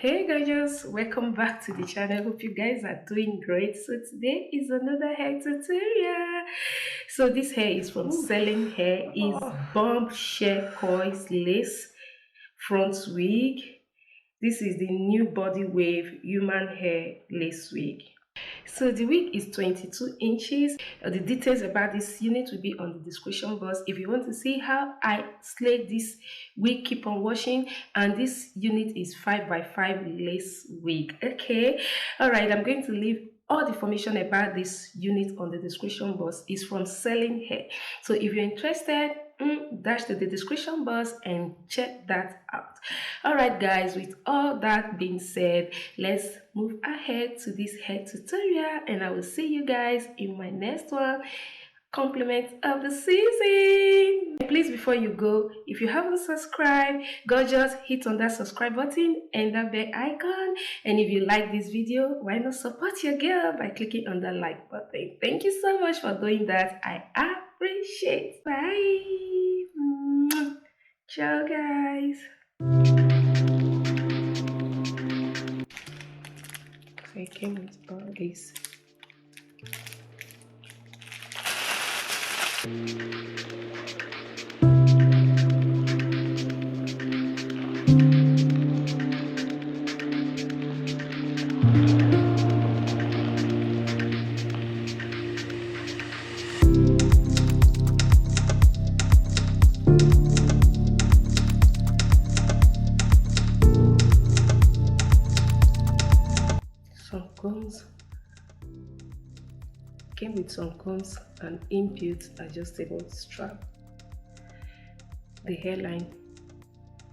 Hey guys, welcome back to the channel. Hope you guys are doing great. So today is another hair tutorial. So this hair is from Selling Hair. Is Bombshell coils lace front wig. This is the new body wave human hair lace wig. So the wig is 22 inches. The details about this unit will be on the description box. If you want to see how I slayed this wig, keep on watching. And this unit is 5x5 lace wig. Okay, all right, I'm going to leave all the information about this unit on the description box. Is from Selling Hair. So if you're interested, dash to the description box and check that out. All right guys, with all that being said, let's move ahead to this hair tutorial, and I will see you guys in my next one. Compliment of the season. Please, before you go, if you haven't subscribed, go just hit on that subscribe button and that bell icon. And if you like this video, why not support your girl by clicking on the like button? Thank you so much for doing that. I appreciate. Bye. Ciao guys. So I came with all this. Some combs. Came with some combs and inbuilt adjustable strap. The hairline,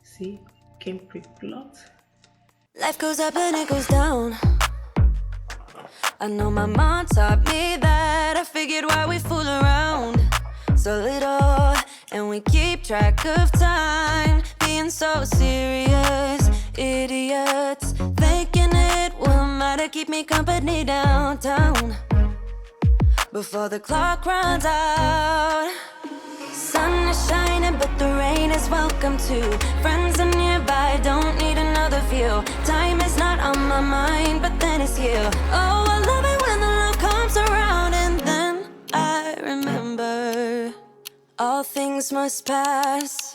see, came pre-plucked. Life goes up and it goes down. I know my mom taught me that. I figured why we fool around so little, and we keep track of time, being so serious, idiots, thinking it will matter, keep me company downtown before the clock runs out. Sun is shining, but the rain is welcome too. Friends are nearby, don't need another view. Time is not on my mind, but then it's you. Oh, I love it when the love comes around, and then I remember all things must pass.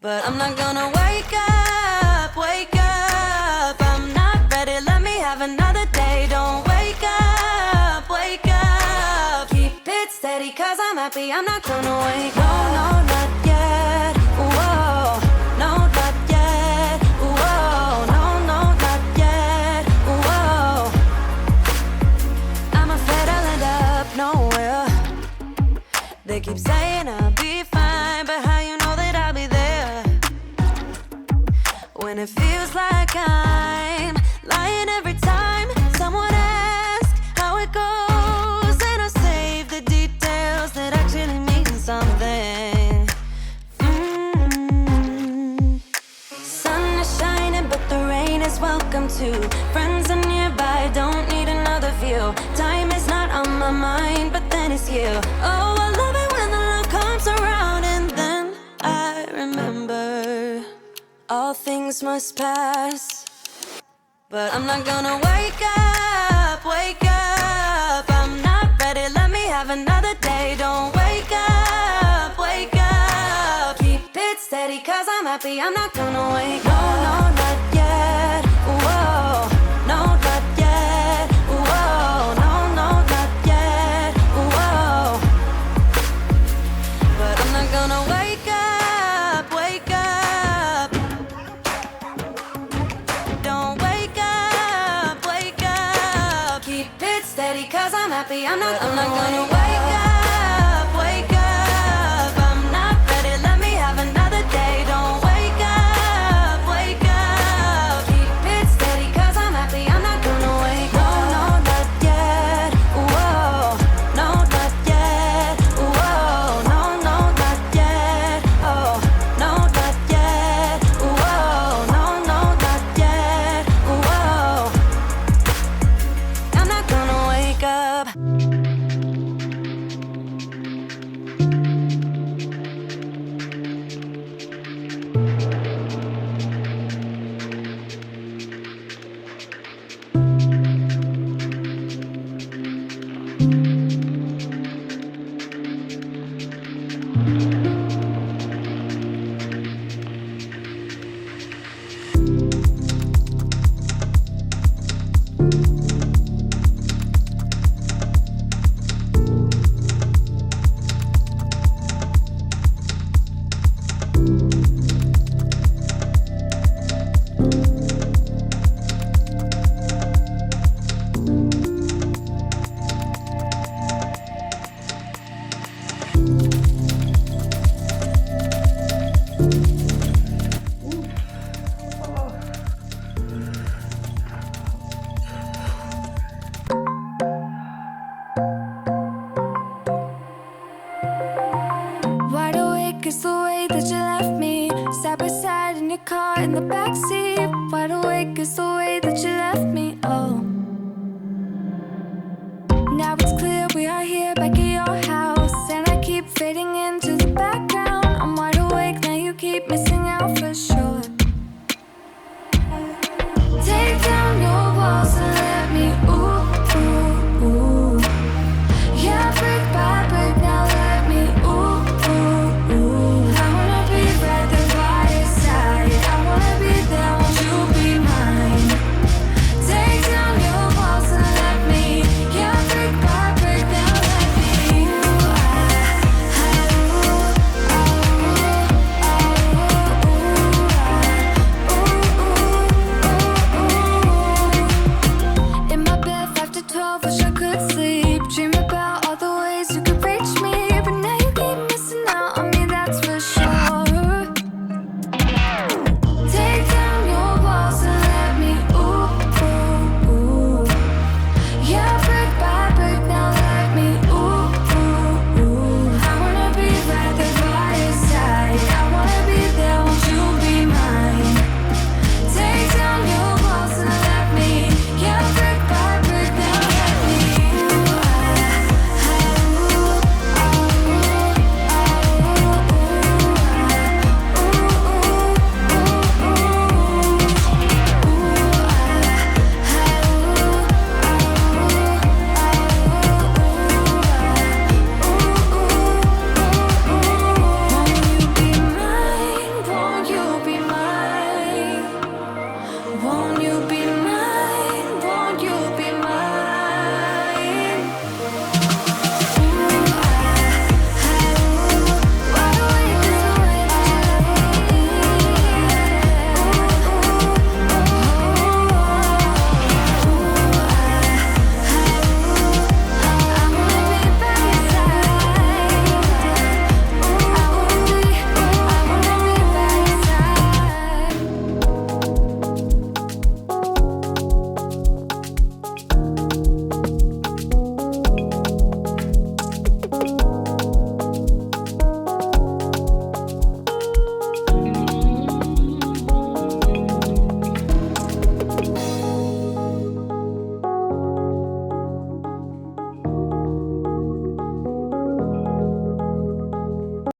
But I'm not gonna wake up, wake up. I'm not ready, let me have another day. Don't wake up, wake up. Keep it steady, cause I'm happy, I'm not gonna wake up. No, no, not yet, whoa. No, not yet, whoa. No, no, not yet, whoa. I'm afraid I'll end up nowhere. They keep saying I'll be fine, but how you know that I'll be there when it feels like I'm lying every time someone asks how it goes, and I save the details that actually mean something. Sun is shining, but the rain is welcome too. Friends are nearby, don't need another view. Time is not on my mind, but then it's you. Oh, I love it when the love comes around, and then I remember all things must pass. But I'm not gonna wake up, wake up. I'm not ready, let me have another day. Don't wake up, wake up. Keep it steady, cause I'm happy, I'm not gonna wake up. No, no, not yet, whoa. No, not yet, whoa. No, no, not yet, whoa. But I'm not gonna wake up, wake up. Don't wake up, wake up. Keep it steady, cause I'm happy, I'm not gonna wake up, wake up. I'm not ready, let me have another day. Don't wake up, wake up. Keep it steady, cause I'm happy, I'm not gonna wake up. No, no, not yet, whoa. No, not yet, whoa. No, no, not yet, oh. No, not yet, whoa. No, no, not yet, whoa. I'm not gonna wake up.